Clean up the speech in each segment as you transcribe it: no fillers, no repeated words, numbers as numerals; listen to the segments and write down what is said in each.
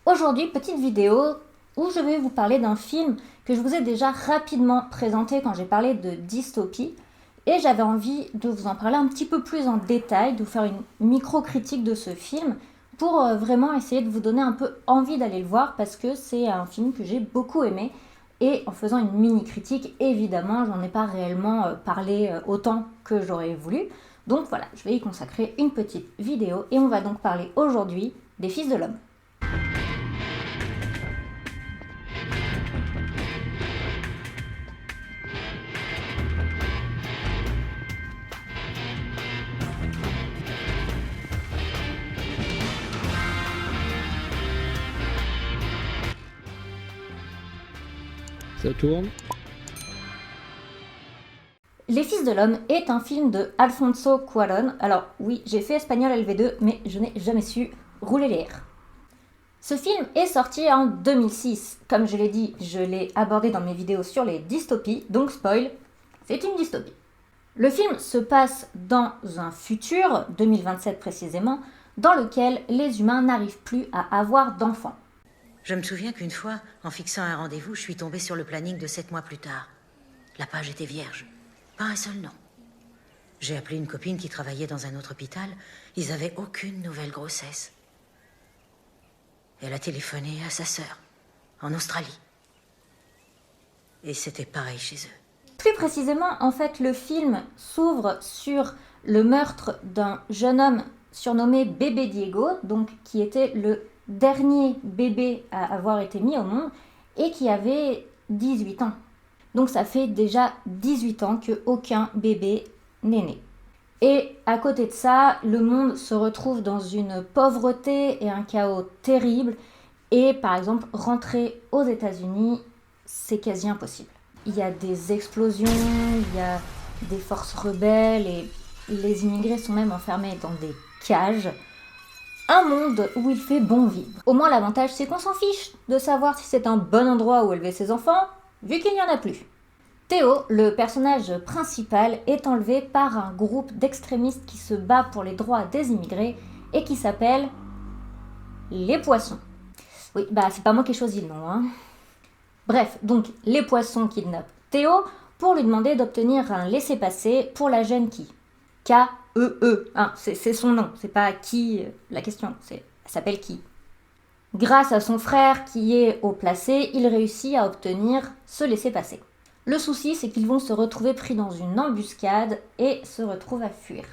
Aujourd'hui, petite vidéo où je vais vous parler d'un film que je vous ai déjà rapidement présenté quand j'ai parlé de dystopie. Et j'avais envie de vous en parler un petit peu plus en détail, de vous faire une micro-critique de ce film pour vraiment essayer de vous donner un peu envie d'aller le voir parce que c'est un film que j'ai beaucoup aimé. Et en faisant une mini-critique, évidemment, j'en ai pas réellement parlé autant que j'aurais voulu. Donc voilà, je vais y consacrer une petite vidéo et on va donc parler aujourd'hui des Fils de l'Homme. Ça tourne. Les Fils de l'Homme est un film de Alfonso Cuarón. Alors oui, j'ai fait espagnol LV2, mais je n'ai jamais su rouler les R. Ce film est sorti en 2006. Comme je l'ai dit, je l'ai abordé dans mes vidéos sur les dystopies, donc spoil, c'est une dystopie. Le film se passe dans un futur, 2027 précisément, dans lequel les humains n'arrivent plus à avoir d'enfants. Je me souviens qu'une fois, en fixant un rendez-vous, je suis tombée sur le planning de 7 mois plus tard. La page était vierge. Pas un seul nom. J'ai appelé une copine qui travaillait dans un autre hôpital. Ils avaient aucune nouvelle grossesse. Elle a téléphoné à sa sœur, en Australie. Et c'était pareil chez eux. Plus précisément, en fait, le film s'ouvre sur le meurtre d'un jeune homme surnommé Bébé Diego, donc qui était le dernier bébé à avoir été mis au monde et qui avait 18 ans. Donc ça fait déjà 18 ans qu'aucun bébé n'est né. Et à côté de ça, le monde se retrouve dans une pauvreté et un chaos terrible. Et par exemple, rentrer aux États-Unis, c'est quasi impossible. Il y a des explosions, il y a des forces rebelles et les immigrés sont même enfermés dans des cages. Un monde où il fait bon vivre. Au moins l'avantage c'est qu'on s'en fiche de savoir si c'est un bon endroit où élever ses enfants, vu qu'il n'y en a plus. Théo, le personnage principal, est enlevé par un groupe d'extrémistes qui se bat pour les droits des immigrés et qui s'appelle les Poissons. Oui, c'est pas moi qui ai choisi le nom, hein. Bref, donc les Poissons kidnappent Théo pour lui demander d'obtenir un laissez-passer pour la jeune qui K-E-E. C'est son nom, c'est pas qui la question, elle s'appelle qui. Grâce à son frère qui est haut placé, il réussit à obtenir ce laissez-passer. Le souci, c'est qu'ils vont se retrouver pris dans une embuscade et se retrouvent à fuir.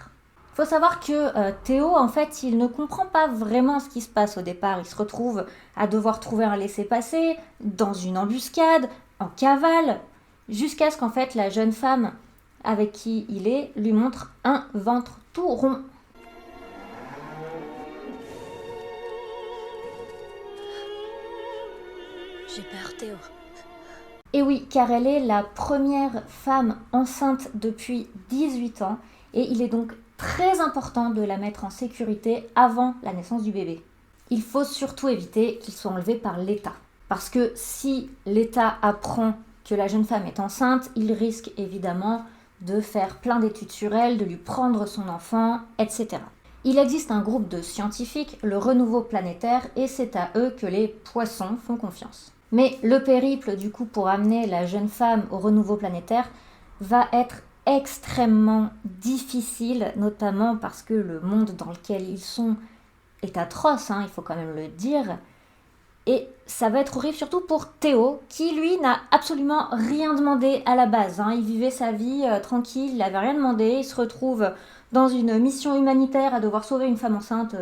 Il faut savoir que Théo, en fait, il ne comprend pas vraiment ce qui se passe au départ. Il se retrouve à devoir trouver un laissez-passer dans une embuscade, en cavale, jusqu'à ce qu'en fait la jeune femme avec qui il est lui montre un ventre tout rond. J'ai peur, Théo. Et oui, car elle est la première femme enceinte depuis 18 ans et il est donc très important de la mettre en sécurité avant la naissance du bébé. Il faut surtout éviter qu'il soit enlevé par l'État. Parce que si l'État apprend que la jeune femme est enceinte, il risque évidemment de faire plein d'études sur elle, de lui prendre son enfant, etc. Il existe un groupe de scientifiques, le Renouveau Planétaire, et c'est à eux que les poissons font confiance. Mais le périple, du coup, pour amener la jeune femme au Renouveau Planétaire va être extrêmement difficile, notamment parce que le monde dans lequel ils sont est atroce, il faut quand même le dire. Et ça va être horrible surtout pour Théo, qui lui n'a absolument rien demandé à la base. Il vivait sa vie tranquille, il n'avait rien demandé, il se retrouve dans une mission humanitaire à devoir sauver une femme enceinte,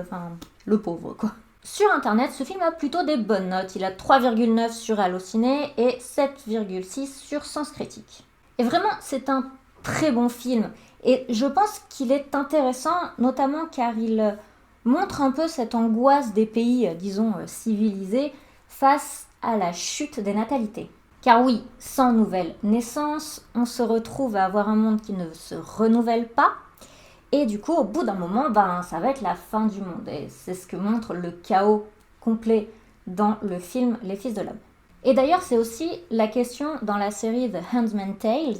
le pauvre quoi. Sur internet, ce film a plutôt des bonnes notes, il a 3,9 sur Allociné et 7,6 sur Sens Critique. Et vraiment, c'est un très bon film, et je pense qu'il est intéressant, notamment car il montre un peu cette angoisse des pays, disons, civilisés, face à la chute des natalités. Car oui, sans nouvelle naissance, on se retrouve à avoir un monde qui ne se renouvelle pas, et du coup, au bout d'un moment, ça va être la fin du monde. Et c'est ce que montre le chaos complet dans le film Les Fils de l'Homme. Et d'ailleurs, c'est aussi la question dans la série The Handmaid's Tale,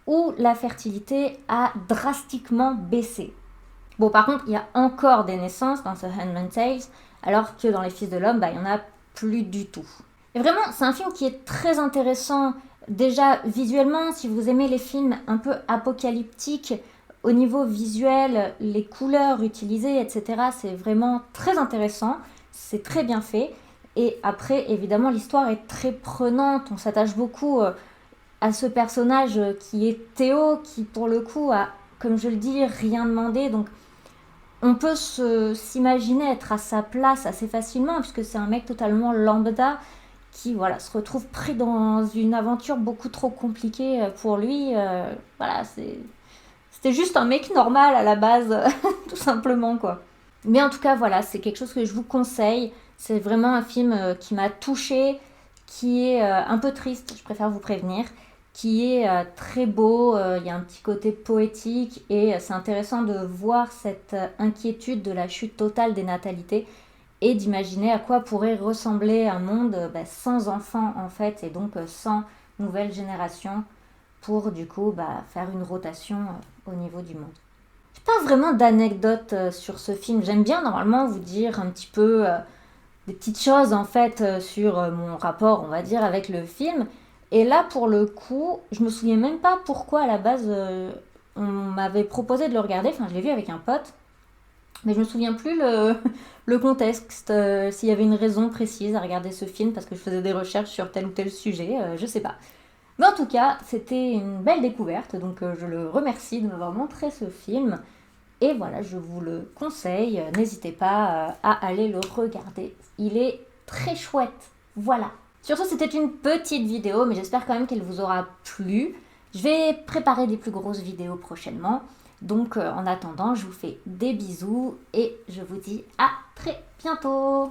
où la fertilité a drastiquement baissé. Bon, par contre, il y a encore des naissances dans The Handmaid's Tale, alors que dans Les Fils de l'Homme, il n'y en a plus du tout. Et vraiment, c'est un film qui est très intéressant. Déjà, visuellement, si vous aimez les films un peu apocalyptiques, au niveau visuel, les couleurs utilisées, etc., c'est vraiment très intéressant. C'est très bien fait. Et après, évidemment, l'histoire est très prenante. On s'attache beaucoup à ce personnage qui est Théo, qui pour le coup a, comme je le dis, rien demandé. Donc, on peut s'imaginer être à sa place assez facilement, puisque c'est un mec totalement lambda qui voilà, se retrouve pris dans une aventure beaucoup trop compliquée pour lui. Voilà, c'était juste un mec normal à la base, tout simplement, quoi. Mais en tout cas, voilà, c'est quelque chose que je vous conseille. C'est vraiment un film qui m'a touchée, qui est un peu triste, je préfère vous prévenir, qui est très beau, il y a un petit côté poétique et c'est intéressant de voir cette inquiétude de la chute totale des natalités et d'imaginer à quoi pourrait ressembler un monde sans enfants en fait et donc sans nouvelle génération pour du coup faire une rotation au niveau du monde. J'ai pas vraiment d'anecdotes sur ce film, j'aime bien normalement vous dire un petit peu des petites choses en fait sur mon rapport on va dire avec le film. Et là, pour le coup, je me souviens même pas pourquoi à la base on m'avait proposé de le regarder. Enfin, je l'ai vu avec un pote, mais je me souviens plus le contexte, s'il y avait une raison précise à regarder ce film parce que je faisais des recherches sur tel ou tel sujet, je sais pas. Mais en tout cas, c'était une belle découverte, donc je le remercie de m'avoir montré ce film. Et voilà, je vous le conseille, n'hésitez pas à aller le regarder. Il est très chouette. Voilà. Sur ce, c'était une petite vidéo, mais j'espère quand même qu'elle vous aura plu. Je vais préparer des plus grosses vidéos prochainement. Donc en attendant, je vous fais des bisous et je vous dis à très bientôt.